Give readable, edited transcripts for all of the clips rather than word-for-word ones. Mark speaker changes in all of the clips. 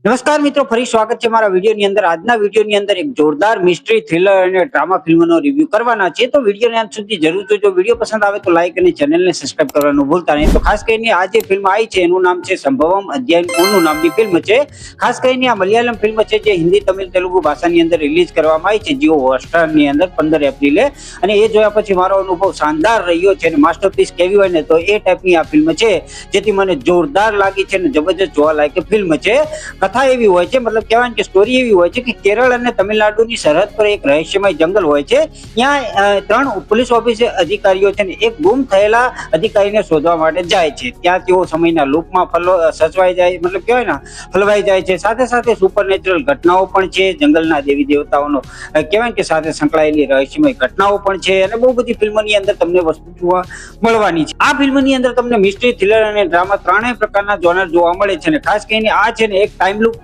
Speaker 1: નમસ્કાર મિત્રો, ફરી સ્વાગત છે મારા વિડીયોની અંદર। આજના વિડીયોની અંદર એક જોરદાર મિસ્ટ્રી થ્રિલર અને ડ્રામા ફિલ્મનો રિવ્યુ કરવાના છે, તો વિડીયોને અંત સુધી જરૂર જોજો। વિડીયો પસંદ આવે તો લાઈક અને ચેનલને સબસ્ક્રાઇબ કરવાનું ભૂલતા નહીં। તો ખાસ કરીને આ જે ફિલ્મ આવી છે એનું નામ છે સંભવમ અધ્યાય 9 નામની ફિલ્મ છે। ખાસ કરીને આ મલયાલમ ફિલ્મ છે જે હિન્દી, તમિલ, તેલુગુ ભાષાની અંદર રિલીઝ કરવામાં આવી છે જીઓ હોટસ્ટારની અંદર 15 એપ્રિલે। અને એ જોયા પછી મારો અનુભવ શાનદાર રહ્યો છે અને માસ્ટરપીસ કેવી હોય ને તો એ ટાઈપની આ ફિલ્મ છે, જેથી મને જોરદાર લાગી છે અને જબરજસ્ત જોવા લાયક ફિલ્મ છે। કથા એવી હોય છે, મતલબ કહેવાય કે સ્ટોરી એવી હોય છે કે કેરળ અને તમિલનાડુની સરહદ પર એક રહસ્યમય જંગલ હોય છે। ત્યાં 3 પોલીસ ઓફિસર અધિકારીઓ છે ને એક ગુમ થયેલા અધિકારીને શોધવા માટે જાય છે। ત્યાં તેઓ સમયના લૂપમાં સચવાઈ જાય, મતલબ કહેવાય ને હલવાઈ જાય છે। સાથે સાથે સુપરનેચરલ ઘટનાઓ પણ છે, જંગલના દેવી દેવતાઓનો કહેવાય કે સાથે સંકળાયેલી રહસ્યમય ઘટનાઓ પણ છે અને બહુ બધી ફિલ્મોની અંદર તમને વસ્તુ જોવા મળવાની છે। આ ફિલ્મની અંદર તમને મિસ્ટ્રી, થ્રિલર અને ડ્રામા ત્રણેય પ્રકારના જોનર જોવા મળે છે અને ખાસ કરીને આ છે ને એક ટાઈમ લૂપ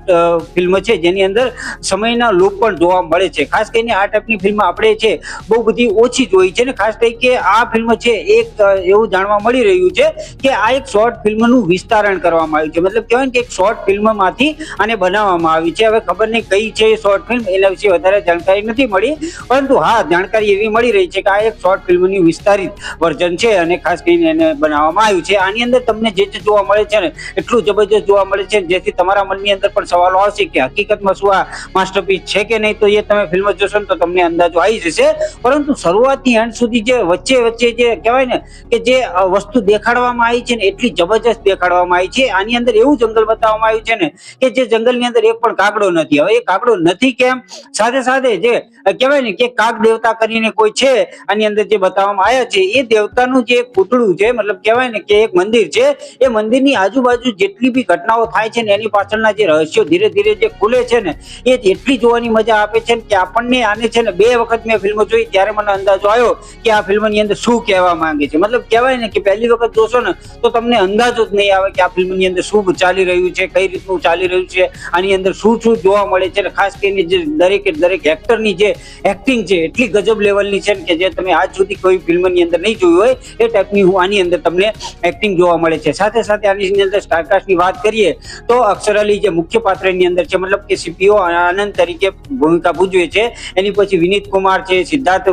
Speaker 1: ફિલ્મ છે જેની અંદર સમયના લૂપ પણ જોવા મળે છે। ખાસ કરીને આ ટાઈપની ફિલ્મ આપણે છે બહુ બધી ઓછી જોઈ છે ને ખાસ કરીને આ ફિલ્મ છે એક એવું જાણવા મળી રહ્યું છે કે આ એક શોર્ટ ફિલ્મનું વિસ્તારણ કરવામાં આવ્યું છે, મતલબ કહેવાય કે એક શોર્ટ ફિલ્મમાંથી આને બનાવવામાં આવી છે। હવે ખબર નહીં કઈ છે શોર્ટ ફિલ્મ, એના વિશે વધારે જાણકારી નથી મળી, પરંતુ હા જાણકારી એવી મળી રહી છે કે આ એક શોર્ટ ફિલ્મની વિસ્તારિત વર્ઝન છે અને ખાસ કરીને એને બનાવવામાં આવ્યું છે। આની અંદર તમને જે જોવા મળે છે ને એટલું જબરજસ્ત જોવા મળે છે, જેથી તમારા મનની અંદર પણ સવાલો આવશે કે હકીકતમાં શું આ માસ્ટરપીસ છે કે નહીં। તો એ તમે ફિલ્મ જોશો ને તો તમને અંદાજો આવી જશે, પરંતુ શરૂઆતથી એન્ડ સુધી જે વચ્ચે જે કહેવાય ને કે જે વસ્તુ દેખાડવામાં આવી છે ને એટલી જબરજસ્ત દેખાડવામાં આવી છે। આની અંદર એવું જંગલ બતાવવામાં આવ્યું છે ને કે જે જંગલની અંદર એક પણ કાગડો નથી। હવે એ કાગડો નથી કેમ, સાથે સાથે જે કહેવાય ને કે કાગ દેવતા કરીને કોઈ છે આની અંદર જે બતાવવામાં આવ્યા છે, એ દેવતાનું જે એક પૂતળું છે, મતલબ કહેવાય ને કે એક મંદિર છે, એ મંદિરની આજુબાજુ જેટલી બી ઘટનાઓ થાય છે ને એની પાછળના જે રહસ્યો ધીરે ધીરે જે ખુલે છે ને એ એટલી જોવાની મજા આપે છે કે આપણને આને છે ને 2 વખત મેં ફિલ્મ જોઈ ત્યારે મને અંદાજો આવ્યો કે આ ફિલ્મની અંદર શું કહેવા માંગે છે। મતલબ કહેવાય ને કે પહેલી વખત જોશો ને તો તમને અંદાજો જ નહીં આવે કે આ ફિલ્મની અંદર શું ચાલી રહ્યું છે, કઈ રીતનું ચાલી રહ્યું છે, આની અંદર શું જોવા મળે છે। ખાસ કરીને જે દરેક એક્ટરની જે એક્ટિંગ છે એટલી ગજબ લેવલની છે કે જે તમે આજ સુધી કોઈ ફિલ્મની અંદર નહીં જોયું હોય એ ટાઈપની આની અંદર તમને એક્ટિંગ જોવા મળે છે। સાથે સાથે આની અંદર સ્ટારકાસ્ટની વાત કરીએ તો અક્ષર અલી જે મુખ્ય પાત્રની અંદર છે, મતલબ કે સીપીઓ આનંદ તરીકે ભૂમિકા ભજવે છે। એની પછી વિનીત કુમાર છે, સિદ્ધાર્થ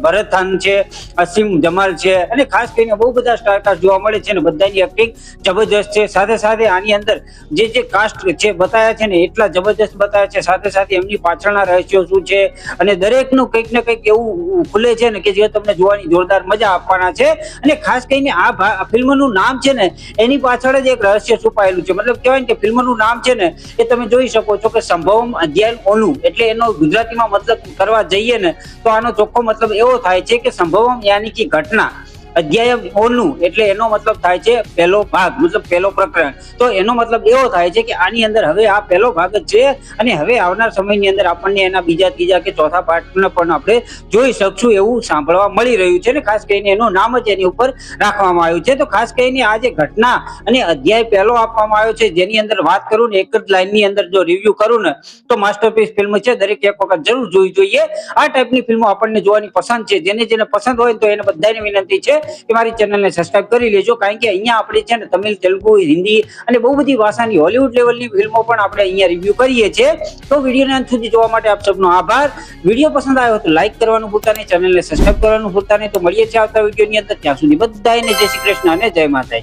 Speaker 1: ભરતન છે, અસીમ જમાલ છે અને ખાસ કરીને બહુ બધા સ્ટારકાસ્ટ જોવા મળે છે અને બધાની એક્ટિંગ જબરજસ્ત છે। સાથે સાથે આની અંદર જે કાસ્ટ છે બતાવ્યા છે ને એટલા જબરજસ્ત બતાવ્યા છે, સાથે સાથે એમની પાછળના રહસ્યો શું છે અને દરેકનું કંઈક ને કંઈક એવું ખુલે છે ને કે જે તમને જોવાની જોરદાર મજા આપવાના છે। અને ખાસ કરીને આ ફિલ્મનું નામ છે ને એની પાછળ જ એક રહસ્ય છુપાયેલું છે, મતલબ કહેવાય કે ફિલ્મનું નામ છે ને એ તમે જોઈ શકો છો કે સંભવમ અધ્યાય 9, એટલે એનો ગુજરાતીમાં મતલબ કરવા જઈએ ને તો આનો ચોખ્ખો મતલબ એવો થાય છે કે સંભવમ યાની કે ઘટના, અધ્યાય 9 એટલે એનો મતલબ થાય છે પહેલો ભાગ, મતલબ પહેલો પ્રકરણ। તો એનો મતલબ એવો થાય છે કે આની અંદર હવે આ પહેલો ભાગ જ છે અને હવે આવનાર સમયની અંદર આપણને એના બીજા, ત્રીજા કે ચોથા પાર્ટને પણ આપણે જોઈ શકશું એવું સાંભળવા મળી રહ્યું છે ને ખાસ કરીને એનું નામ જ એની ઉપર રાખવામાં આવ્યું છે। તો ખાસ કરીને આ જે ઘટના અને અધ્યાય પહેલો આપવામાં આવ્યો છે જેની અંદર વાત કરું ને એક જ લાઈનની અંદર જો રિવ્યુ કરું ને તો માસ્ટરપીસ ફિલ્મ છે, દરેક એક વખત જરૂર જોવી જોઈએ। આ ટાઈપની ફિલ્મો આપણને જોવાની પસંદ છે, જેને પસંદ હોય તો એને બધાને વિનંતી છે કે મારી ચેનલને સબસ્ક્રાઇબ કરી લેજો, કારણ કે અહીંયા આપણે છે ને તમિલ, તેલુગુ, હિન્દી અને બહુ બધી ભાષાની હોલિવૂડ લેવલની ફિલ્મો પણ આપણે અહીંયા રિવ્યુ કરીએ છીએ। તો વિડીયોને અંત સુધી જોવા માટે આપ સૌનો આભાર। વિડીયો પસંદ આવ્યો તો લાઈક કરવાનું ભૂલતા નહીં, ચેનલને સબસ્ક્રાઇબ કરવાનું ભૂલતા નહીં। તો મળીએ છીએ આવતા વિડીયોની અંદર, ત્યાં સુધી બધાને જય શ્રી કૃષ્ણ અને જય માતાજી।